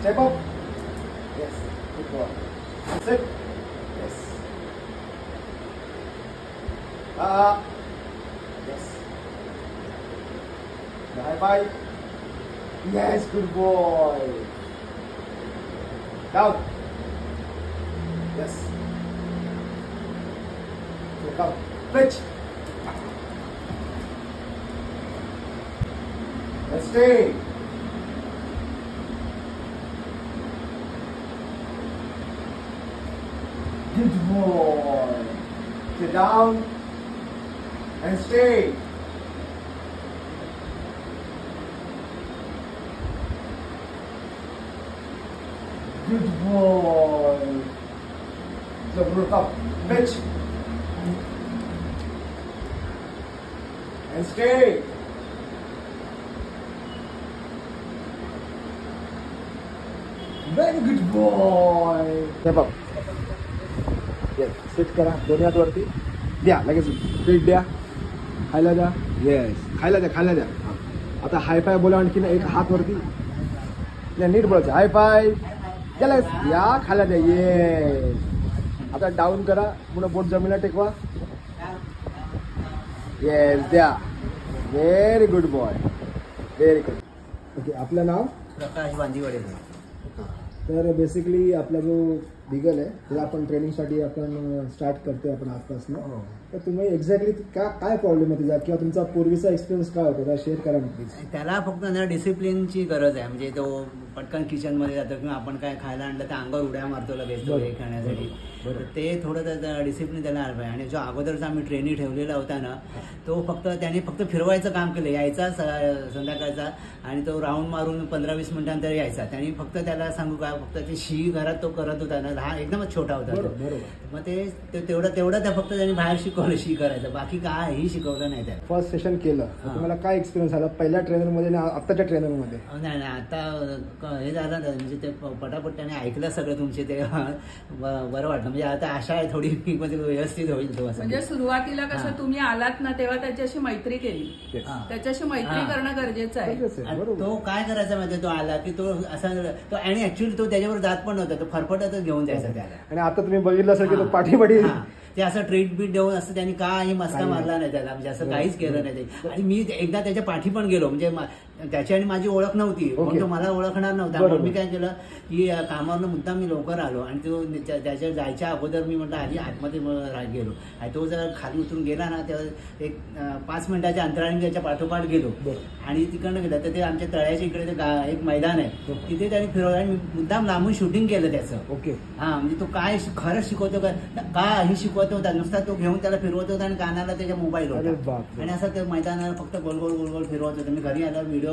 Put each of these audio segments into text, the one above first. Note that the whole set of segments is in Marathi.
Step up. Yes. Good boy. Sit. Yes. Yes. The high five. Yes. Good boy. Down. Yes. So come. Pitch. Let's stay. Good boy. Sit down and stay. Good boy. So look up. Pitch. And stay. Very good boy. Step up. Yes. Sit करा. दोन्ही हात वरती द्या. लगेच पीठ द्या. खायला द्या. येस. खायला द्या. खायला द्या. आता हाय फाय बोला. आणखीन एक हात वरती. या नीट बोलायचं. हाय फाय. या लगेच या. खायला द्या. येस. आता डाऊन करा. पुन्हा बोट जमिनीला टेकवा. येस. द्या. Very good boy. Very good. Okay. आपलं नाव प्रकाश बांदिवडे. तर बेसिकली आपला जो बिगल आहे त्याला आपण ट्रेनिंगसाठी आपण स्टार्ट करतोय आपण आजपासून. तर तुम्ही एक्झॅक्टली काय प्रॉब्लेम आहे त्याचा किंवा तुमचा पूर्वीचा एक्सपिरियन्स काय होता त्या शेअर करा प्लीज. त्याला फक्त ना डिसिप्लिनची गरज आहे. म्हणजे तो पटकन किचनमध्ये जातो किंवा आपण काय खायला आणलं तर अंगावर उड्या मारतो लगेच हे खाण्यासाठी. तर ते थोडं त्याचं डिसिप्लिन त्याला आलं पाहिजे. आणि जो अगोदरचा आम्ही ट्रेनिंग ठेवलेला होता ना तो त्याने फक्त फिरवायचं काम केलं. यायचा संध्याकाळचा आणि तो राऊंड मारून 15-20 मिनिटांतर यायचा. त्यांनी फक्त त्याला सांगू का फक्त ते शी घरात तो करत होता ना. लहान एकदमच छोटा होता. मग ते तेवढं त्या फक्त त्यांनी बाहेर शिकवलं शी करायचं. बाकी काहीही शिकवलं नाही त्याला. फर्स्ट सेशन केलं तुम्हाला काय एक्सपिरियन्स आला पहिल्या ट्रेनरमध्ये आणि आताच्या ट्रेनरमध्ये? नाही आता हे झालं ना म्हणजे ते पटापट त्याने ऐकलं सगळं तुमचे ते बरं वाटलं. म्हणजे आता आशा आहे थोडी म्हणजे व्यवस्थित होईल तो. म्हणजे सुरुवातीला कसं तुम्ही आलात ना तेव्हा त्याच्याशी मैत्री केली. त्याच्याशी मैत्री करणं गरजेचं आहे. तो काय करायचा माहिती तो आला की तो असा तो आणि ऍक्च्युअली तो त्याच्यावर जात पण नव्हता. तो फरफटतच घेऊन जायचा त्याला. आणि आता तुम्ही बघितलं असेल की तो पाठीपाठी ते असं ट्रीट बीट देऊन असं त्यांनी काही मस्का मारला नाही त्याला. म्हणजे असं काहीच केलं नाही ते. आणि मी एकदा त्याच्या पाठी पण गेलो. म्हणजे त्याची आणि माझी ओळख नव्हती. पण तो मला ओळखणार नव्हता. म्हणून मी काय केलं की कामावरनं मुद्दाम मी लवकर आलो आणि तो त्याच्या जायच्या अगोदर मी म्हटलं आधी आतमध्ये गेलो. आणि तो जर खाली उतरून गेला ना तेव्हा एक 5 मिनिटाच्या अंतराने त्याच्या पाठोपाठ गेलो आणि तिकडनं गेलं तर ते आमच्या तळ्याच्या इकडे एक मैदान आहे तिथे त्यांनी फिरवलं आणि मुद्दाम लांबून शूटिंग केलं त्याचं. ओके. हा म्हणजे तो काय खरंच शिकवतो काही शिकवत होता. नुसता तो घेऊन त्याला फिरवत होता आणि कानाला त्याच्या मोबाईल होता. आणि असं ते मैदानाला फक्त गोल गोल गोल गोल फिरवत होतं. मी घरी आल्यावर व्हिडिओ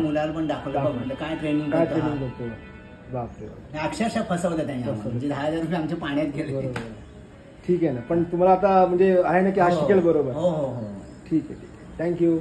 मुलाला पण दाखवलं. म्हटलं काय ट्रेनिंग करतो. अक्षरशः फसवलं त्यांनी. म्हणजे 10,000 रुपये आमच्या पाण्यात गेले. ठीक आहे ना. पण तुम्हाला आता म्हणजे आहे ना की आज शिकेल बरोबर. हो हो हो. ठीक आहे. थँक्यू.